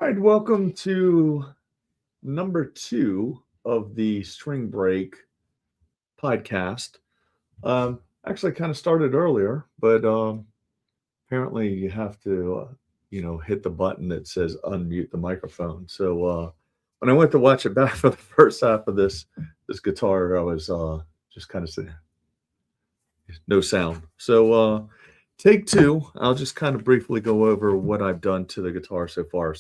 All right, welcome to number two of the String Break podcast. Actually, kind of started earlier, but apparently you have to, hit the button that says unmute the microphone. So when I went to watch it back for the first half of this guitar, I was just kind of saying no sound. So take two. I'll just kind of briefly go over what I've done to the guitar so far.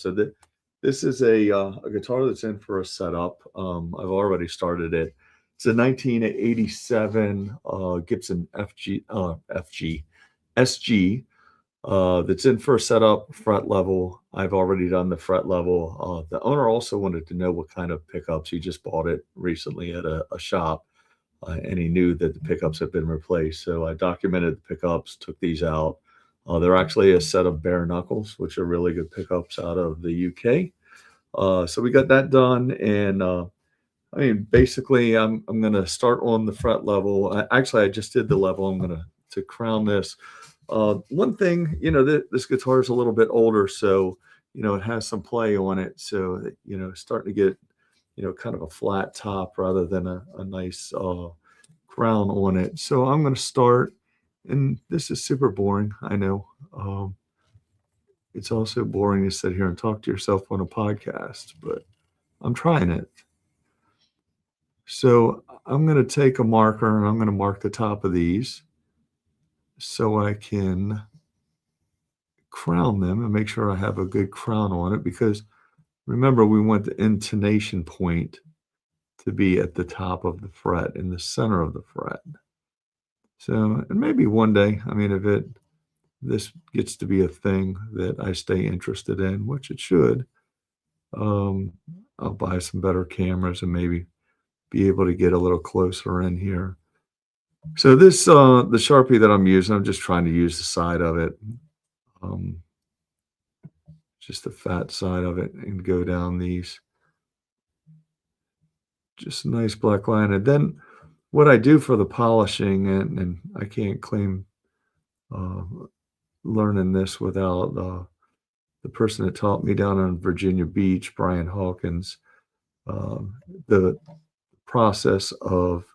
This is a guitar that's in for a setup. I've already started it. It's a 1987 Gibson SG that's in for a setup, fret level. I've already done the fret level. The owner also wanted to know what kind of pickups. He just bought it recently at a shop, and he knew that the pickups had been replaced. So I documented the pickups, took these out. They're actually a set of bare knuckles, which are really good pickups out of the UK. So we got that done, and basically, I'm going to start on the fret level. I just did the level. I'm going to crown this. One thing, this guitar is a little bit older, so it has some play on it. So starting to get kind of a flat top rather than a nice crown on it. So I'm going to start, and this is super boring, I know. It's also boring to sit here and talk to yourself on a podcast, but I'm trying it. So I'm going to take a marker and I'm going to mark the top of these so I can crown them and make sure I have a good crown on it, because remember, we want the intonation point to be at the top of the fret, in the center of the fret. So, and maybe one day, if this gets to be a thing that I stay interested in, which it should, I'll buy some better cameras and maybe be able to get a little closer in here. So this, the Sharpie that I'm using, I'm just trying to use the side of it, just the fat side of it, and go down these. Just a nice black line. And then what I do for the polishing, and I can't claim learning this without the person that taught me down on Virginia Beach, Brian Hawkins, the process of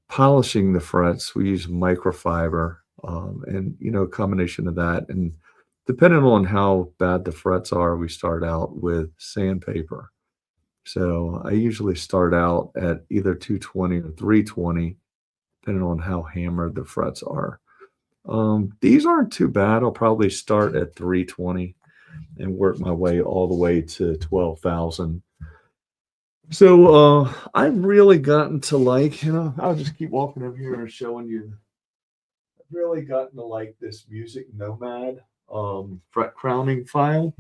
polishing the frets. We use microfiber, and a combination of that, and depending on how bad the frets are, we start out with sandpaper. So I usually start out at either 220 or 320, depending on how hammered the frets are. These aren't too bad. I'll probably start at 320 and work my way all the way to 12,000. So I've really gotten to like, I'll just keep walking over here and showing you. I've really gotten to like this Music Nomad fret crowning file.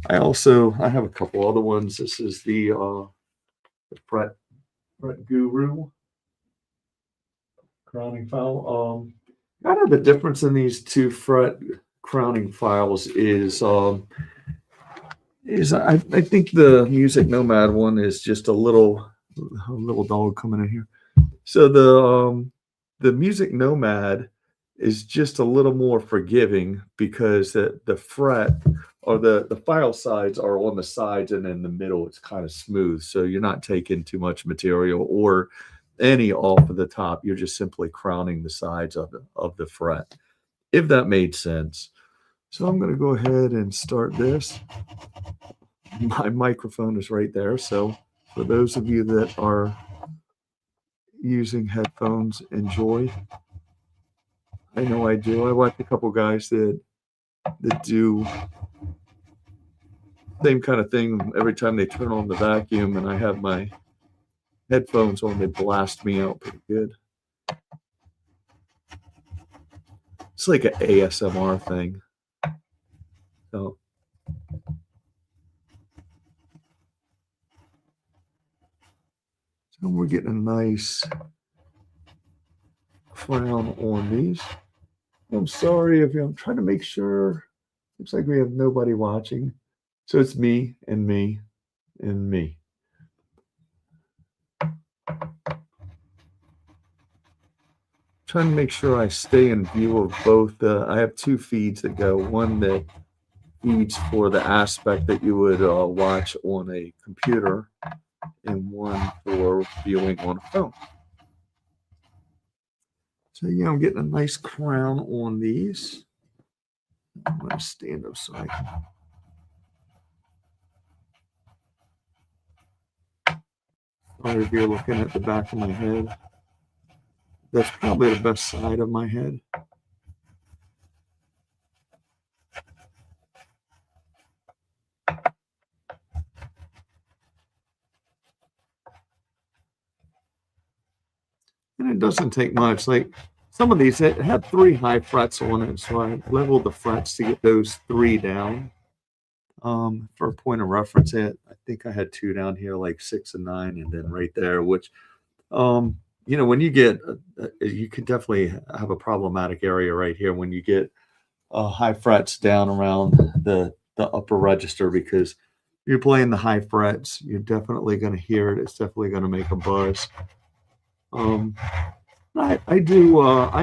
I have a couple other ones. This is the fret Guru crowning file. Kind of the difference in these two fret crowning files is I think the Music Nomad one is just a little dog coming in here. So the Music Nomad is just a little more forgiving, because the fret or the file sides are on the sides, and in the middle it's kind of smooth. So you're not taking too much material or any off of the top. You're just simply crowning the sides of the fret, if that made sense. So I'm going to go ahead and start this. My microphone is right there. So for those of you that are using headphones, enjoy. I know I do. I watch a couple guys that do same kind of thing every time they turn on the vacuum, and I have my headphones on, they blast me out pretty good. It's like an ASMR thing. So we're getting a nice crown on these. I'm sorry if I'm trying to make sure. Looks like we have nobody watching. So it's me and me and me. Trying to make sure I stay in view of both. I have two feeds that go. One that each for the aspect that you would watch on a computer and one for viewing on a phone. So yeah, I'm getting a nice crown on these. I'm going to stand up so I can. Sorry if you're looking at the back of my head. That's probably the best side of my head. And it doesn't take much. Like some of these, it had 3 high frets on it, so I leveled the frets to get those 3 down. For a point of reference, I think I had 2 down here, like 6 and 9, and then right there, which, when you get, you can definitely have a problematic area right here when you get high frets down around the upper register, because you're playing the high frets, you're definitely going to hear it. It's definitely going to make a buzz. I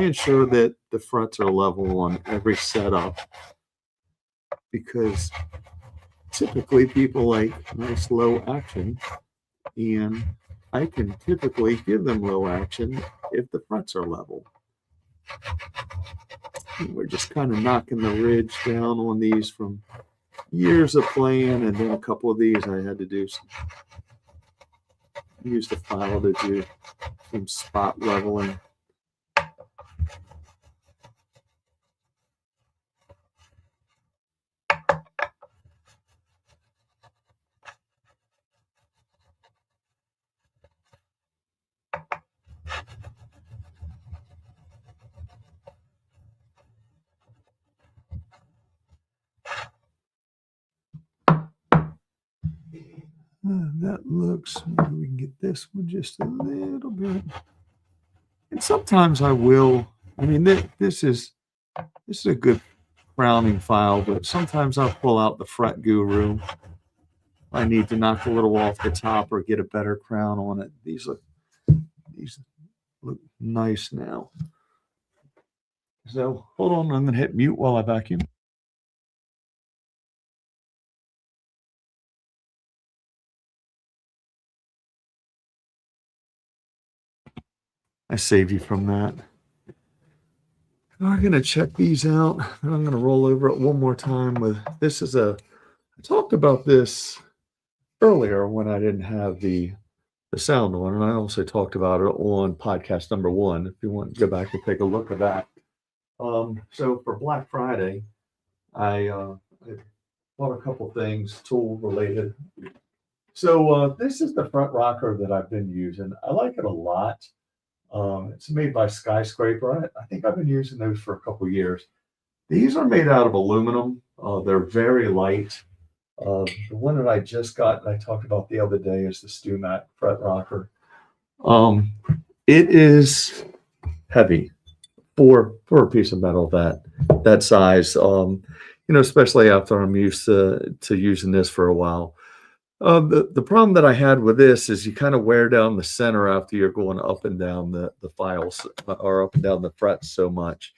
ensure that the frets are level on every setup, because typically people like nice low action, and I can typically give them low action if the frets are level. And we're just kind of knocking the ridge down on these from years of playing, and then a couple of these I had to do use the file to do some spot leveling. That looks, maybe we can get this one just a little bit. And sometimes I will, this is a good crowning file, but sometimes I'll pull out the fret guru. I need to knock a little off the top or get a better crown on it. These look nice now. So hold on, I'm gonna hit mute while I vacuum. I saved you from that. I'm gonna check these out, and I'm gonna roll over it one more time with this. I talked about this earlier when I didn't have the sound on, and I also talked about it on podcast number 1. If you want to go back and take a look at that. So for Black Friday, I bought a couple things tool related. So this is the front rocker that I've been using. I like it a lot. It's made by Skyscraper. I think I've been using those for a couple years. These are made out of aluminum. They're very light. The one that I just got that I talked about the other day is the StewMac fret rocker. It is heavy for a piece of metal that size. Especially after I'm used to using this for a while. The problem that I had with this is you kind of wear down the center after you're going up and down the files or up and down the frets so much.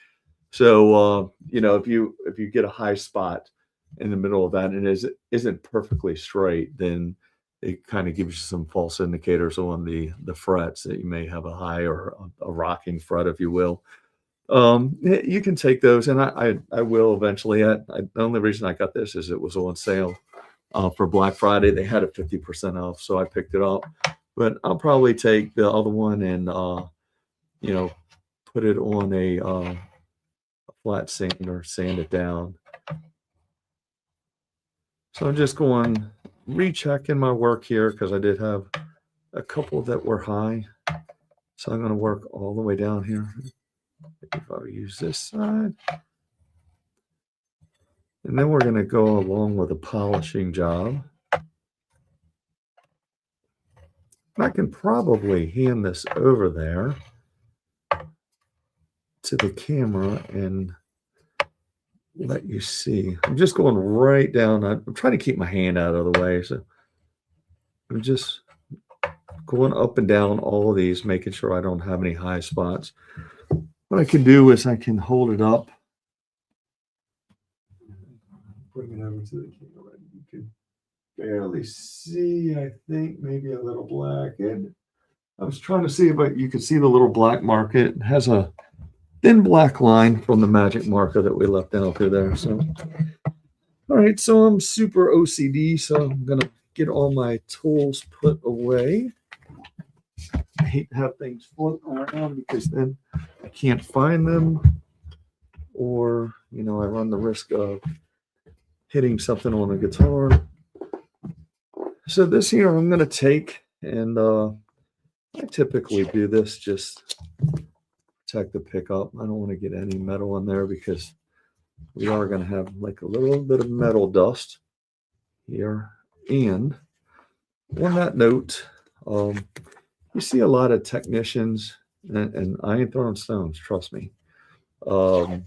So if you get a high spot in the middle of that and it isn't perfectly straight, then it kind of gives you some false indicators on the frets that you may have a high or a rocking fret, if you will. You can take those, and I will eventually. The only reason I got this is it was on sale for Black Friday. They had it 50% off, so I picked it up. But I'll probably take the other one and put it on a flat sander, sand it down. So I'm just going rechecking my work here because I did have a couple that were high. So I'm going to work all the way down here. If I use this side. And then we're going to go along with a polishing job. I can probably hand this over there to the camera and let you see. I'm just going right down. I'm trying to keep my hand out of the way. So I'm just going up and down all of these, making sure I don't have any high spots. What I can do is I can hold it up bring it over to the camera. You can barely see, I think, maybe a little black. And I was trying to see if you could see the little black market. It has a thin black line from the magic marker that we left down through there. So, all right, so I'm super OCD, so I'm going to get all my tools put away. I hate to have things floating around because then I can't find them, or, I run the risk of hitting something on the guitar. So this here I'm going to take, and I typically do this just protect the pickup. I don't want to get any metal in there because we are going to have like a little bit of metal dust here. And on that note, you see a lot of technicians, and I ain't throwing stones, trust me. But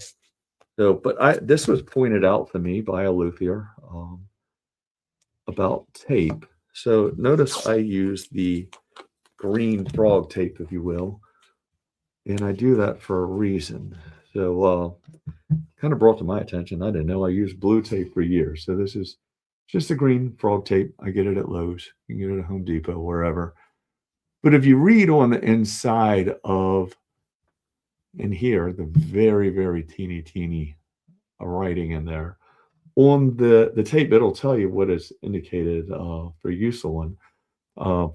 this was pointed out to me by a luthier about tape. So notice I use the green frog tape, if you will, and I do that for a reason. So kind of brought to my attention. I didn't know I used blue tape for years. So this is just a green frog tape. I get it at Lowe's. You can get it at Home Depot, wherever. But if you read on the inside of, in here, the very, very teeny writing in there, on the tape, it'll tell you what is indicated for use on.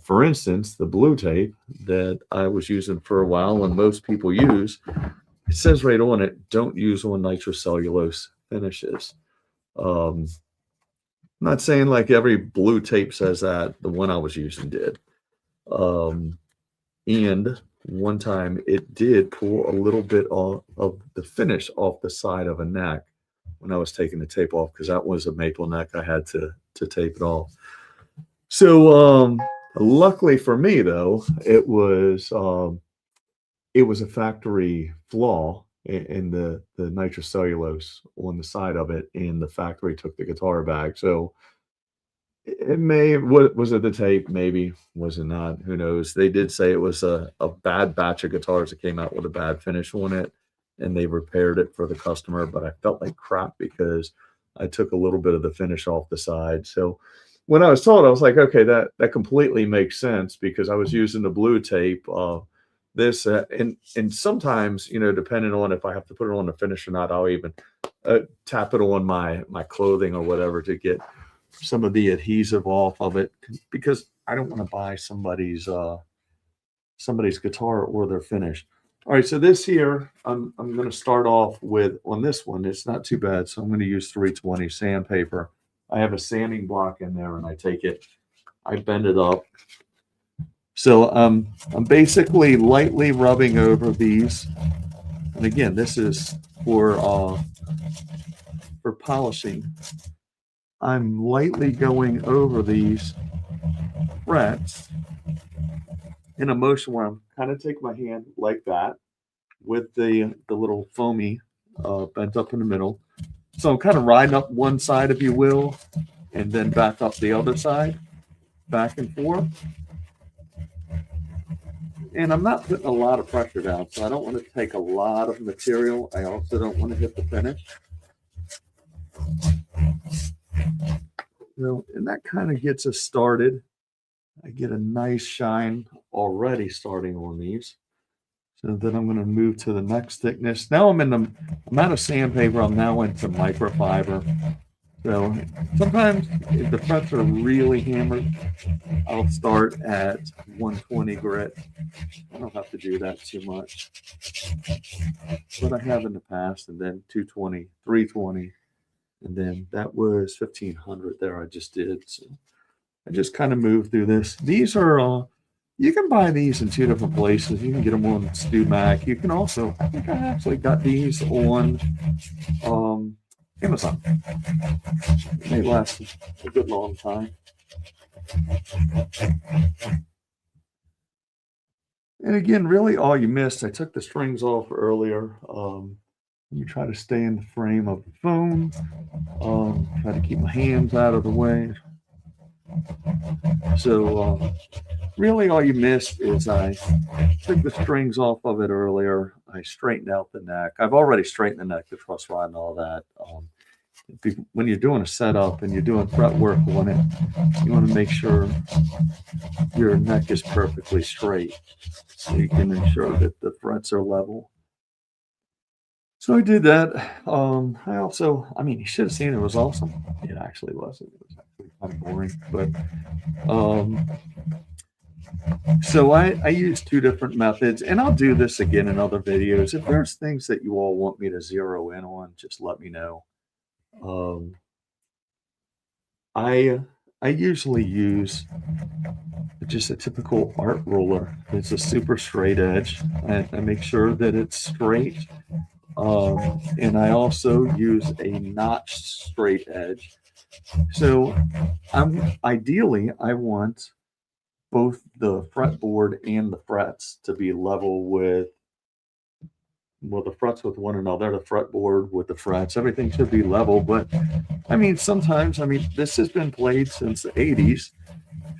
For instance, the blue tape that I was using for a while and most people use, it says right on it, don't use on nitrocellulose finishes. I'm not saying like every blue tape says that. The one I was using did. And one time it did pull a little bit of the finish off the side of a neck when I was taking the tape off, because that was a maple neck. I had to tape it off. So luckily for me, though, it was a factory flaw in the nitrocellulose on the side of it, and the factory took the guitar back. So it was it the tape? Maybe. Was it not? Who knows? They did say it was a bad batch of guitars that came out with a bad finish on it, and they repaired it for the customer. But I felt like crap because I took a little bit of the finish off the side. So when I was told, I was like, okay, that completely makes sense, because I was using the blue tape. And sometimes, depending on if I have to put it on the finish or not, I'll even tap it on my clothing or whatever to get some of the adhesive off of it, because I don't want to buy somebody's guitar or their finish. All right, so this here, I'm going to start off with, on this one, it's not too bad, so I'm going to use 320 sandpaper. I have a sanding block in there, and I take it, I bend it up. So I'm basically lightly rubbing over these, and again, this is for polishing. I'm lightly going over these frets in a motion where I'm kind of take my hand like that with the little foamy bent up in the middle. So I'm kind of riding up one side, if you will, and then back up the other side, back and forth. And I'm not putting a lot of pressure down, so I don't want to take a lot of material. I also don't want to hit the finish. And that kind of gets us started. I get a nice shine already starting on these. So then I'm going to move to the next thickness. Now I'm out of sandpaper. I'm now into microfiber. So sometimes if the frets are really hammered, I'll start at 120 grit. I don't have to do that too much, but I have in the past, and then 220, 320. And then that was 1500 there I just did. So I just kind of moved through this. These are, you can buy these in two different places. You can get them on StuMac. You can also, I think I actually got these on Amazon. They last a good long time. And again, really all you missed, I took the strings off earlier. You try to stay in the frame of the phone. Try to keep my hands out of the way. So really all you missed is I took the strings off of it earlier. I straightened out the neck. I've already straightened the neck, the truss rod, and all that. when you're doing a setup and you're doing fret work on it, you want to make sure your neck is perfectly straight so you can ensure that the frets are level. So I did that. I also, I mean, you should have seen it. It was awesome. It actually was. It was actually kind of boring, but so I use two different methods, and I'll do this again in other videos. If there's things that you all want me to zero in on, just let me know. Um, I I usually use just a typical art ruler. It's a super straight edge. I make sure that it's straight. And I also use a notched straight edge. So ideally I want both the fretboard and the frets to be level with, well, the frets with one another, the fretboard with the frets, everything should be level. But I mean, sometimes, I mean, this has been played since the 80s,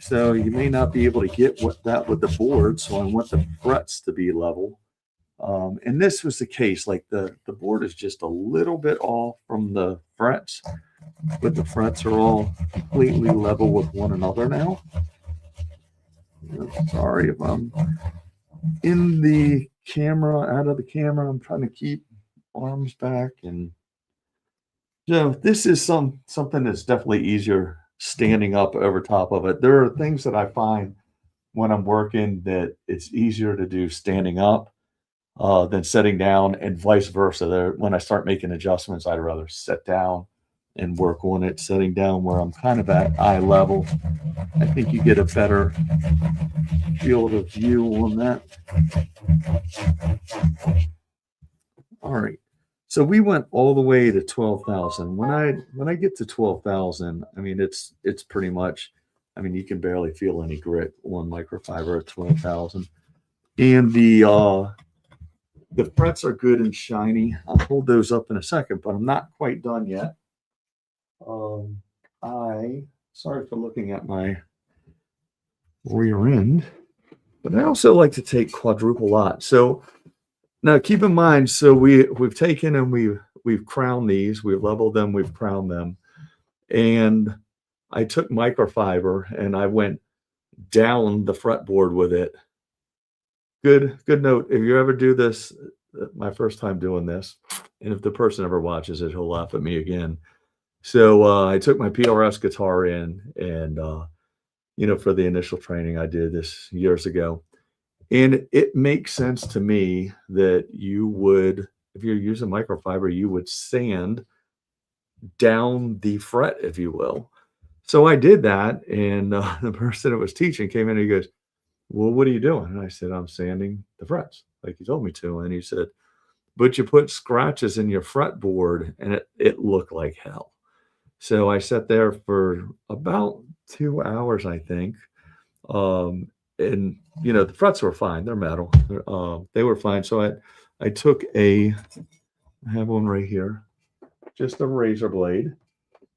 so you may not be able to get that with the board. So I want the frets to be level. And this was the case, like the board is just a little bit off from the frets, but the frets are all completely level with one another now. Sorry if I'm in the camera, out of the camera. I'm trying to keep arms back, and this is something that's definitely easier standing up over top of it. There are things that I find when I'm working that it's easier to do standing up than sitting down, and vice versa. There, when I start making adjustments, I'd rather sit down and work on it. Sitting down where I'm kind of at eye level, I think you get a better field of view on that. All right. So we went all the way to 12,000. When I get to 12,000, I mean it's pretty much, I mean you can barely feel any grit on microfiber at 12,000. And the frets are good and shiny. I'll hold those up in a second, but I'm not quite done yet. Sorry for looking at my rear end, but I also like to take quadruple lot. So now keep in mind, so we've taken and we've crowned these, we've leveled them, we've crowned them, and I took microfiber and I went down the fretboard with it. Good note. If you ever do this, my first time doing this, and if the person ever watches it, he'll laugh at me again. So I took my PRS guitar in, and for the initial training, I did this years ago. And it makes sense to me that you would, if you're using microfiber, you would sand down the fret, if you will. So I did that, and the person that was teaching came in and he goes, "Well, what are you doing?" And I said, "I'm sanding the frets, like you told me to." And he said, "But you put scratches in your fretboard," and it looked like hell. So I sat there for about 2 hours, I think. And the frets were fine. They're metal. They were fine. So I took I have one right here, just a razor blade,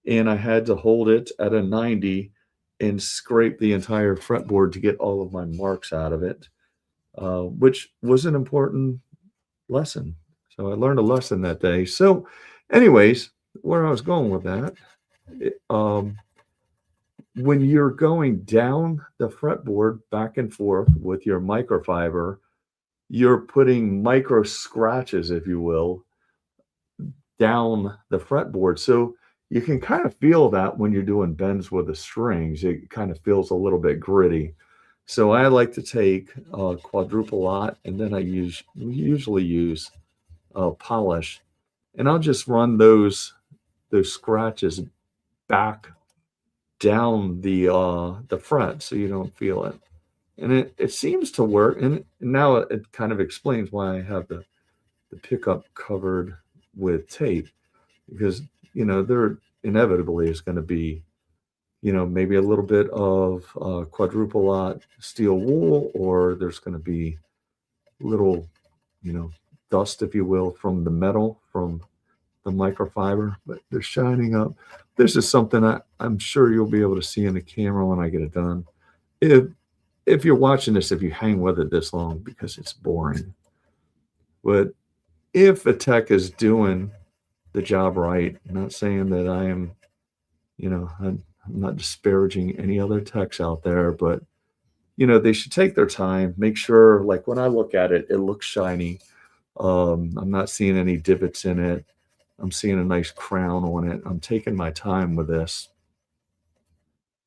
and I had to hold it at a 90 and scrape the entire fretboard to get all of my marks out of it, which was an important lesson. So I learned a lesson that day. So anyways, where I was going with that, when you're going down the fretboard back and forth with your microfiber, you're putting micro scratches, if you will, down the fretboard. So you can kind of feel that when you're doing bends with the strings. It kind of feels a little bit gritty. So I like to take quadruple lot, and then I usually use polish, and I'll just run those scratches back down the fret so you don't feel it. And it seems to work. And now it kind of explains why I have the pickup covered with tape, because there inevitably is going to be maybe a little bit of quadruple lot steel wool, or there's going to be little dust, if you will, from the metal, from the microfiber, but they're shining up. This is something I'm sure you'll be able to see in the camera when I get it done. If you're watching this, if you hang with it this long, because it's boring. But if a tech is doing the job right. I'm not saying that I am, I'm not disparaging any other techs out there, but they should take their time, make sure, like when I look at it, it looks shiny. I'm not seeing any divots in it. I'm seeing a nice crown on it. I'm taking my time with this,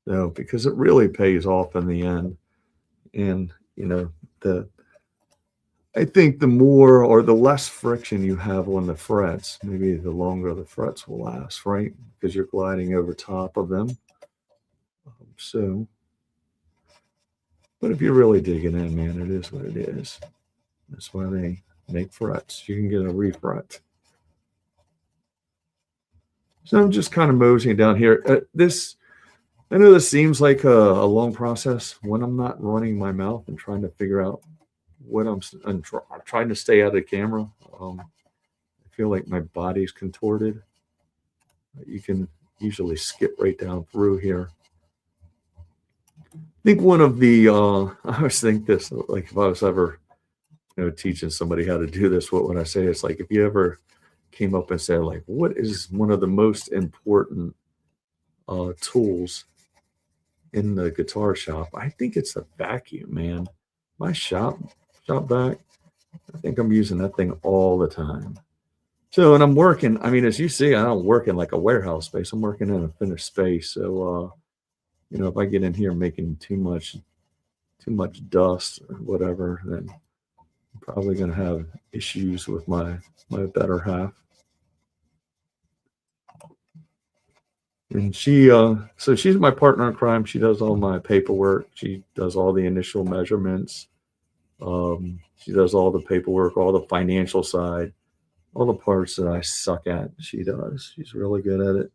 because it really pays off in the end. And, the I think the more or the less friction you have on the frets, maybe the longer the frets will last, right? Because you're gliding over top of them. So, but if you're really digging in, man, it is what it is. That's why they make frets. You can get a refret. So I'm just kind of moseying down here. I know this seems like a long process when I'm not running my mouth and trying to figure out what I'm trying to stay out of the camera. I feel like my body's contorted. You can usually skip right down through here. I think one of the I always think this, like if I was ever teaching somebody how to do this, what would I say? It's like if you ever came up and said like, what is one of the most important tools in the guitar shop? I think it's the vacuum, man. My shop vac, I think I'm using that thing all the time. So, and I'm working, I mean, as you see, I don't work in like a warehouse space. I'm working in a finished space. So, if I get in here making too much dust or whatever, then I'm probably going to have issues with my better half. And so she's my partner in crime. She does all my paperwork. She does all the initial measurements. She does all the paperwork, all the financial side, all the parts that I suck at. She does. She's really good at it.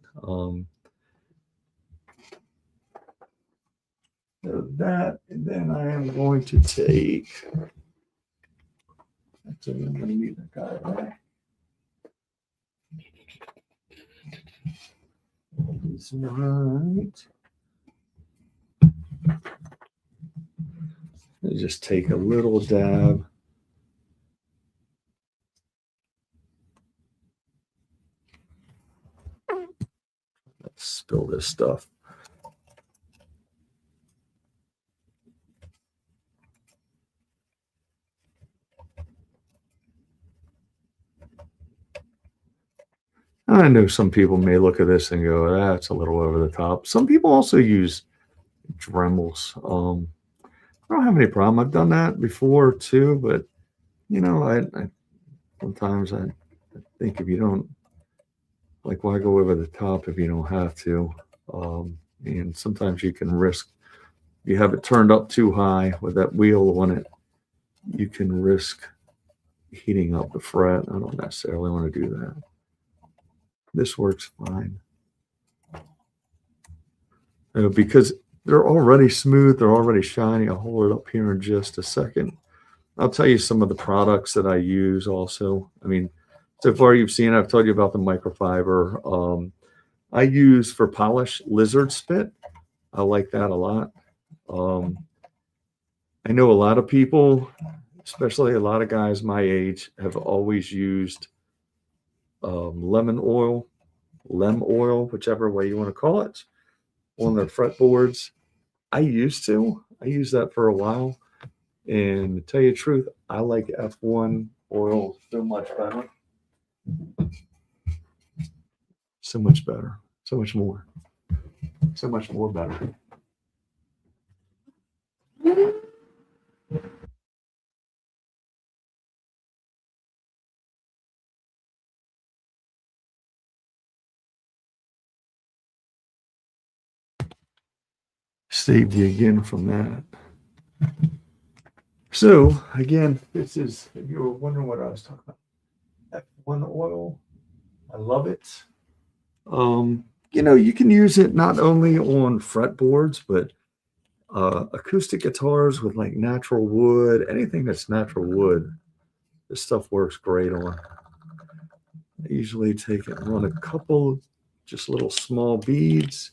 So that, and then I am going to take. Actually, I'm going to need that guy back. He's right. Just take a little dab. Let's spill this stuff. I know some people may look at this and go, that's a little over the top. Some people also use Dremels. I don't have any problem. I've done that before too, but I sometimes I think if you don't like, why go over the top if you don't have to? And sometimes you can risk. You have it turned up too high with that wheel on it. You can risk heating up the fret. I don't necessarily want to do that. This works fine. Because they're already smooth, they're already shiny. I'll hold it up here in just a second. I'll tell you some of the products that I use also. I mean, so far you've seen, I've told you about the microfiber. I use for polish lizard spit. I like that a lot. I know a lot of people, especially a lot of guys my age, have always used lem oil, whichever way you want to call it, on their fretboards. I used that for a while. And to tell you the truth, I like F1 oil so much better. So much better. So much more. So much more better. Saved you again from that. So again, this is, if you were wondering what I was talking about, F1 oil. I love it. You can use it not only on fretboards, but acoustic guitars with like natural wood, anything that's natural wood. This stuff works great on. I usually take it on a couple, just little small beads.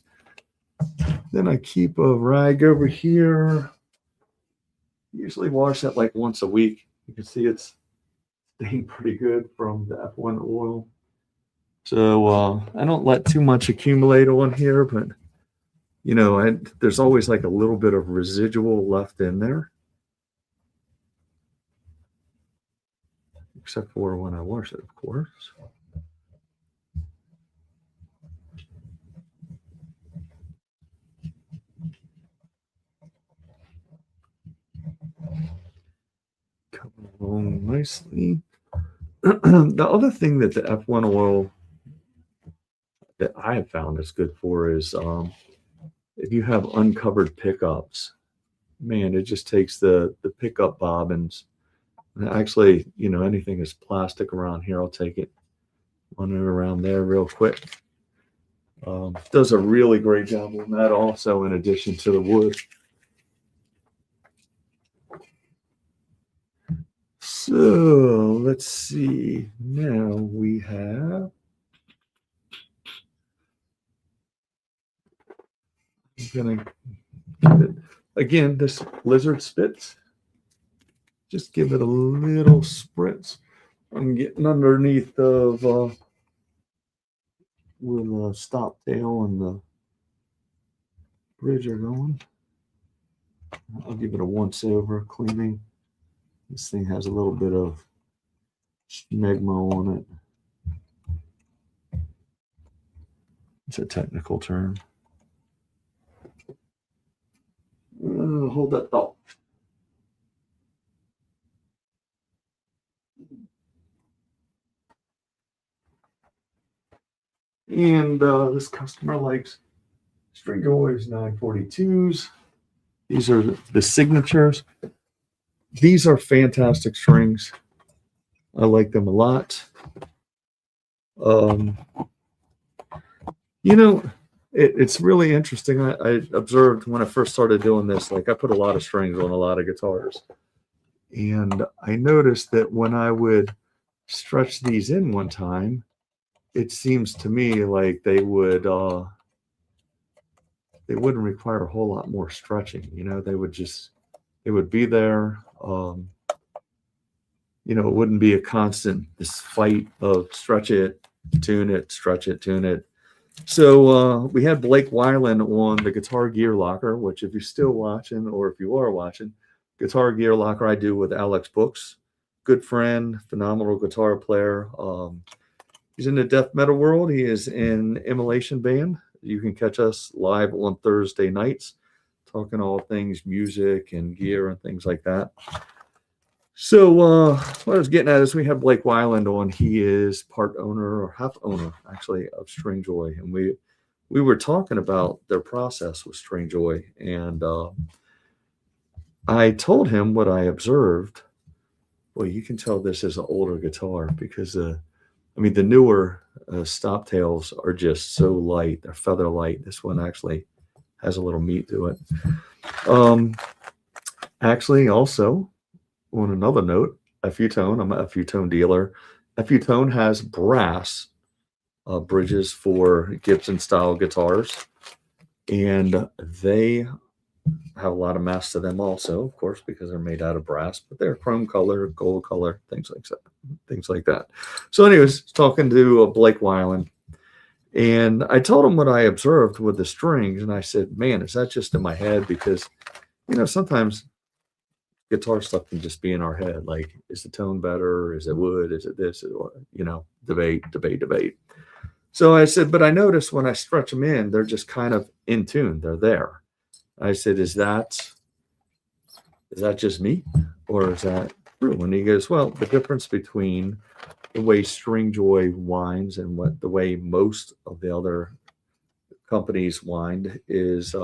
Then I keep a rag over here. Usually wash that like once a week. You can see it's staying pretty good from the F1 oil. So I don't let too much accumulate on here, but there's always like a little bit of residual left in there, except for when I wash it, of course. Coming along nicely. The other thing that the F1 oil that I have found is good for is if you have uncovered pickups, man, it just takes the pickup bobbins. And actually, anything that's plastic around here, I'll take it, run it around there real quick. Does a really great job on that also, in addition to the wood. So let's see. Now we have. I'm gonna give it again. This lizard spits. Just give it a little spritz. I'm getting underneath of where the stop tail and the bridge are going. I'll give it a once over cleaning. This thing has a little bit of smegma on it. It's a technical term. Hold that thought. And this customer likes String Joys 942s. These are the signatures. These are fantastic strings. I like them a lot. It's really interesting. I observed when I first started doing this, like I put a lot of strings on a lot of guitars. And I noticed that when I would stretch these in one time, it seems to me like they wouldn't require a whole lot more stretching. They would be there. It wouldn't be a constant this fight of stretch it, tune it, stretch it, tune it. So we had Blake Weiland on the Guitar Gear Locker, which if you're still watching or if you are watching, Guitar Gear Locker I do with Alex Books. Good friend, phenomenal guitar player. He's in the death metal world. He is in Immolation Band. You can catch us live on Thursday nights, talking all things music and gear and things like that. So what I was getting at is we have Blake Weiland on. He is part owner or half owner, actually, of Stringjoy. And we were talking about their process with Stringjoy. And I told him what I observed. Well, you can tell this is an older guitar because the newer stop tails are just so light. They're feather light. This one actually has a little meat to it. Actually, also, on another note, FU-Tone, I'm a FU-Tone dealer. FU-Tone has brass bridges for Gibson style guitars, and they have a lot of mass to them also, of course, because they're made out of brass, but they're chrome color, gold color, things like that. So anyways, talking to Blake Weiland, and I told him what I observed with the strings, and I said, man, is that just in my head? Because, sometimes guitar stuff can just be in our head. Like, is the tone better? Is it wood? Is it this? Debate. So I said, but I noticed when I stretch them in, they're just kind of in tune. They're there. I said, is that just me, or is that true? And he goes, well, the difference between the way Stringjoy winds and the way most of the other companies wind is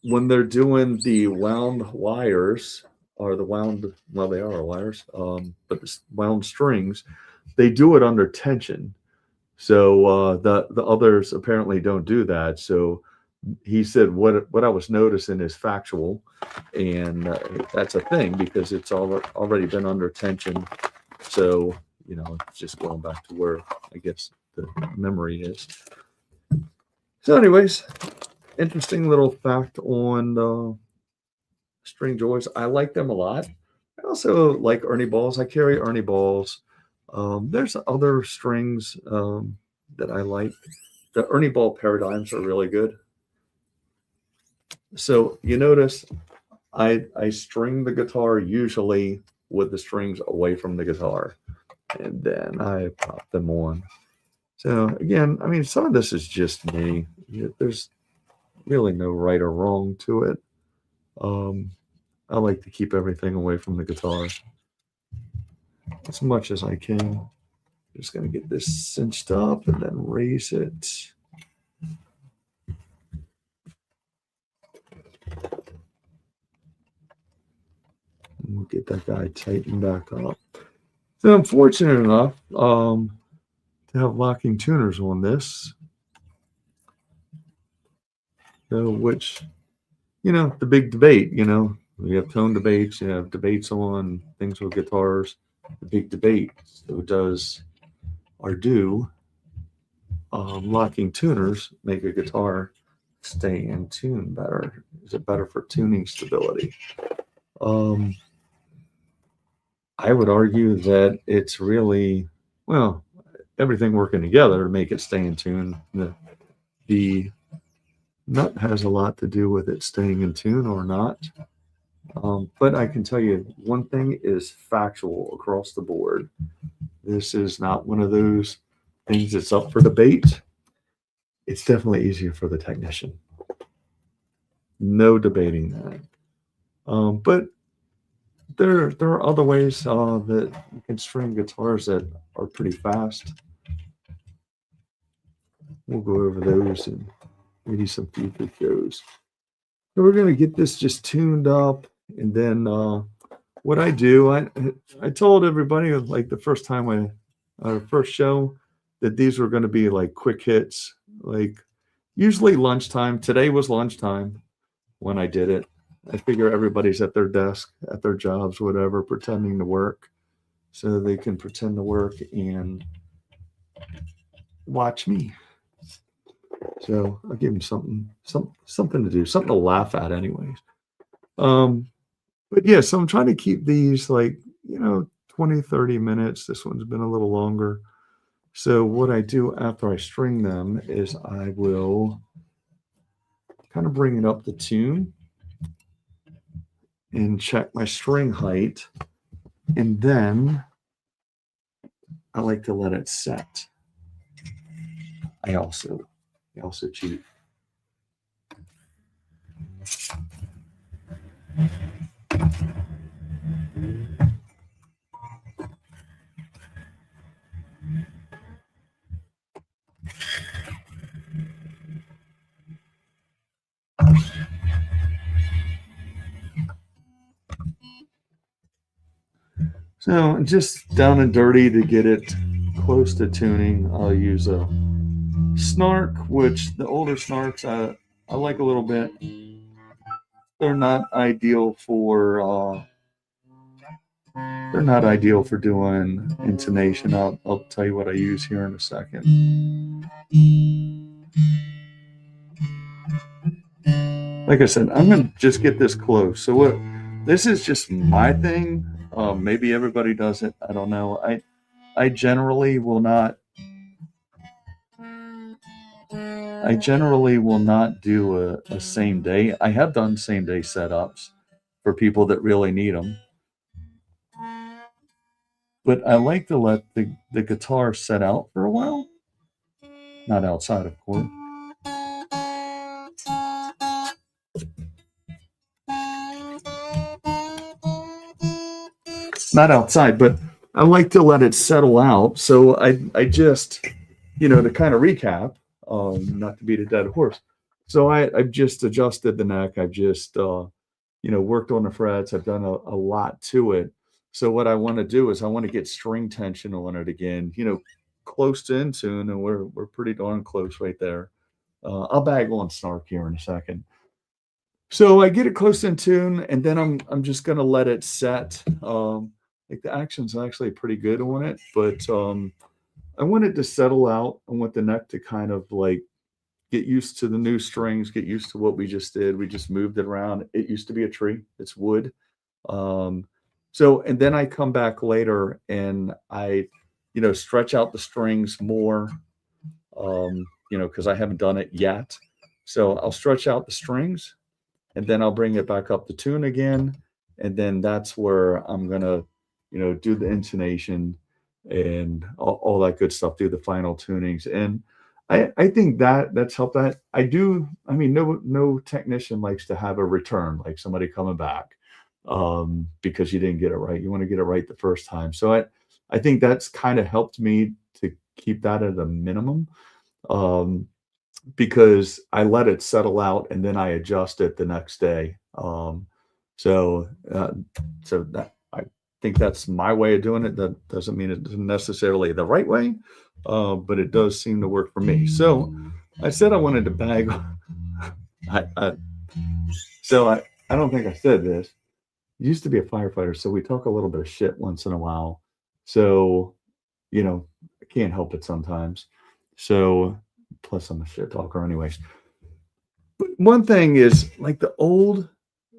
when they're doing the wound wires or the wound, well, they are wires, but the wound strings, they do it under tension. So the others apparently don't do that. So he said what I was noticing is factual, and that's a thing because it's already been under tension. So it's just going back to where I guess the memory is. So, anyways, interesting little fact on Stringjoys. I like them a lot. I also like Ernie balls. I carry Ernie balls. There's other strings that I like. The Ernie Ball paradigms are really good. So you notice I string the guitar usually with the strings away from the guitar, and then I pop them on. So again, I mean, some of this is just me. There's really no right or wrong to it. Um, I like to keep everything away from the guitar as much as I can. Just gonna get this cinched up and then raise it. And we'll get that guy tightened back up. So I'm fortunate enough to have locking tuners on this, which, the big debate, we have tone debates, you have debates on things with guitars. The big debate, so does or do locking tuners make a guitar stay in tune better? Is it better for tuning stability? I would argue that it's really, well, everything working together to make it stay in tune. The nut has a lot to do with it staying in tune or not. But I can tell you one thing is factual across the board. This is not one of those things that's up for debate. It's definitely easier for the technician. No debating that. But there are other ways that you can string guitars that are pretty fast. We'll go over those and maybe some future shows. So we're going to get this just tuned up, and then what I do, I told everybody like the first time our first show, that these were going to be like quick hits, like usually lunchtime. Today was lunchtime when I did it. I figure everybody's at their desk, at their jobs, whatever, pretending to work, so they can pretend to work and watch me. So I'll give them something to do, something to laugh at, anyways. But yeah, so I'm trying to keep these like 20, 30 minutes. This one's been a little longer. So what I do after I string them is I will kind of bring it up the tune and check my string height. And then I like to let it set. I also cheat. So just down and dirty to get it close to tuning, I'll use a snark, which the older snarks I like a little bit. They're not ideal for doing intonation. I'll tell you what I use here in a second. Like I said, I'm gonna just get this close. So this is just my thing. Maybe everybody does it. I don't know. I generally will not. I generally will not do a same day. I have done same day setups for people that really need them. But I like to let the guitar set out for a while. Not outside, of course. Not outside, but I like to let it settle out. So I just, to kind of recap, not to beat a dead horse. So I've just adjusted the neck. I've just, worked on the frets. I've done a lot to it. So what I want to do is I want to get string tension on it again, close to in tune, and we're pretty darn close right there. I'll bag on snark here in a second. So I get it close in tune, and then I'm just gonna let it set. Like the action's actually pretty good on it, but I want it to settle out. I want the neck to kind of like get used to the new strings, get used to what we just did. We just moved it around. It used to be a tree. It's wood. And then I come back later and I stretch out the strings more, because I haven't done it yet. So I'll stretch out the strings and then I'll bring it back up to tune again. And then that's where I'm gonna, do the intonation and all that good stuff, do the final tunings. And I think that's helped that. I mean, no technician likes to have a return, like somebody coming back because you didn't get it right. You want to get it right the first time. So I think that's kind of helped me to keep that at a minimum. Um, because I let it settle out and then I adjust it the next day. So uh, so that I think that's my way of doing it. That doesn't mean it's necessarily the right way, but it does seem to work for me. So I said I wanted to bag. I, I so I don't think I said this. I used to be a firefighter, so we talk a little bit of shit once in a while. So I can't help it sometimes. So plus I'm a shit talker anyways. But one thing is like the old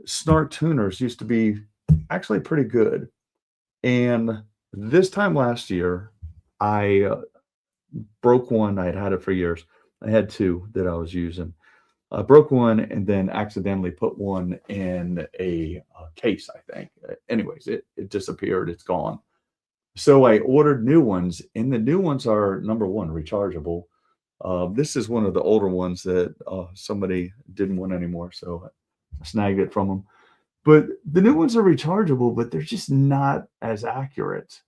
Snart tuners used to be actually pretty good. And this time last year, I broke one. I had had it for years. I had two that I was using. I broke one and then accidentally put one in a case, I think. Anyways, it disappeared. It's gone. So I ordered new ones, and the new ones are number one, rechargeable. This is one of the older ones that somebody didn't want anymore, so I snagged it from them. But the new ones are rechargeable, but they're just not as accurate,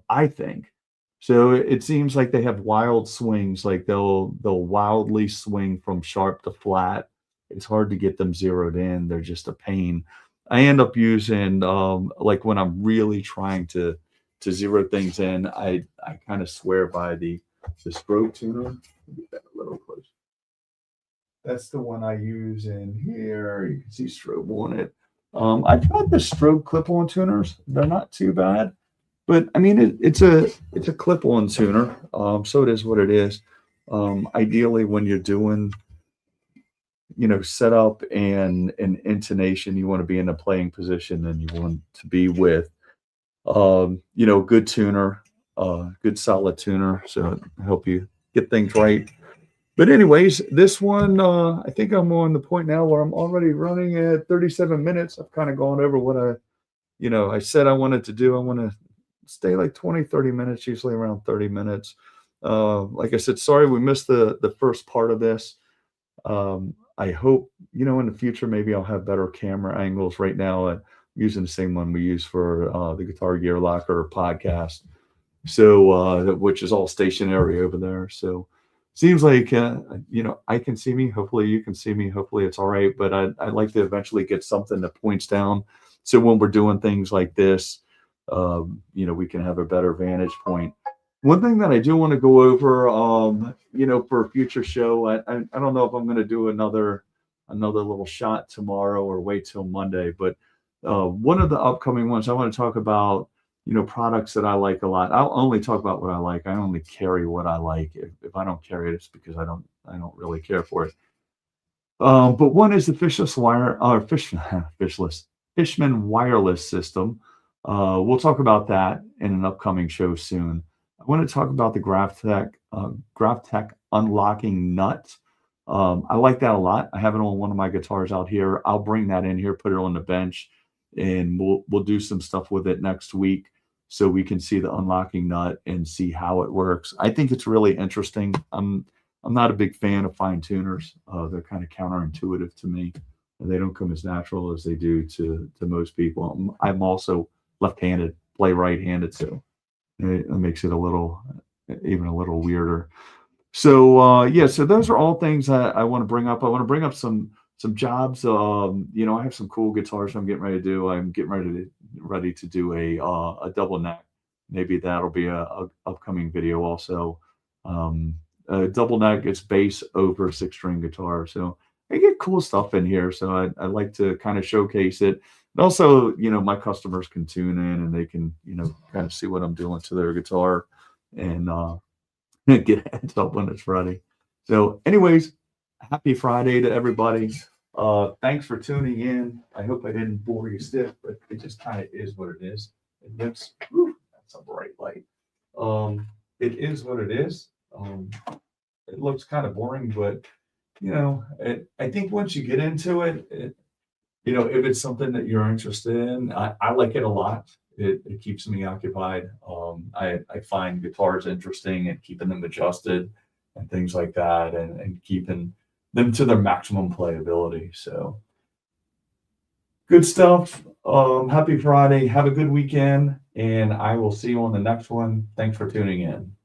I think. So it seems like they have wild swings, like they'll wildly swing from sharp to flat. It's hard to get them zeroed in. They're just a pain. I end up using like when I'm really trying to zero things in, I kind of swear by the strobe tuner. Get that a little closer. That's the one I use in here. You can see strobe on it. I've got the strobe clip-on tuners. They're not too bad, but I mean it's a clip-on tuner. So it is what it is. Ideally, when you're doing setup and intonation, you want to be in a playing position, and you want to be with good tuner, good solid tuner. So help you get things right. But anyways, this one, I think I'm on the point now where I'm already running at 37 minutes. I've kind of gone over what I said I wanted to do. I want to stay like 20, 30 minutes, usually around 30 minutes. Like I said, sorry we missed the first part of this. I hope, in the future, maybe I'll have better camera angles. Right now, I'm using the same one we use for the Guitar Gear Locker podcast. So, which is all stationary over there. So, seems like I can see me. Hopefully you can see me. Hopefully it's all right. But I'd like to eventually get something that points down, so when we're doing things like this, we can have a better vantage point. One thing that I do want to go over, for a future show, I don't know if I'm going to do another little shot tomorrow or wait till Monday, but one of the upcoming ones I want to talk about, products that I like a lot. I'll only talk about what I like. I only carry what I like. If I don't carry it, it's because I don't really care for it. But one is the Fishman wireless system. We'll talk about that in an upcoming show soon. I want to talk about the GraphTech unlocking nut. I like that a lot. I have it on one of my guitars out here. I'll bring that in here, put it on the bench, and we'll do some stuff with it next week so we can see the unlocking nut and see how it works. I think it's really interesting. I'm not a big fan of fine tuners. They're kind of counterintuitive to me. They don't come as natural as they do to most people. I'm also left-handed, play right-handed, so it makes it even a little weirder. So so those are all things I want to bring up. I want to bring up some jobs. I have some cool guitars I'm getting ready to do. I'm getting ready to do a double neck. Maybe that'll be a upcoming video also. Double neck, it's bass over 6-string guitar. So I get cool stuff in here. So I like to kind of showcase it. And also, my customers can tune in and they can, kind of see what I'm doing to their guitar and get a heads up when it's ready. So anyways, happy Friday to everybody. Thanks for tuning in. I hope I didn't bore you stiff, but it just kind of is what it is. It looks, that's a bright light. It is what it is. It looks kind of boring, but I think once you get into it, if it's something that you're interested in, I like it a lot. It keeps me occupied. I find guitars interesting and keeping them adjusted and things like that, and keeping them to their maximum playability. So good stuff. Happy Friday. Have a good weekend, and I will see you on the next one. Thanks for tuning in.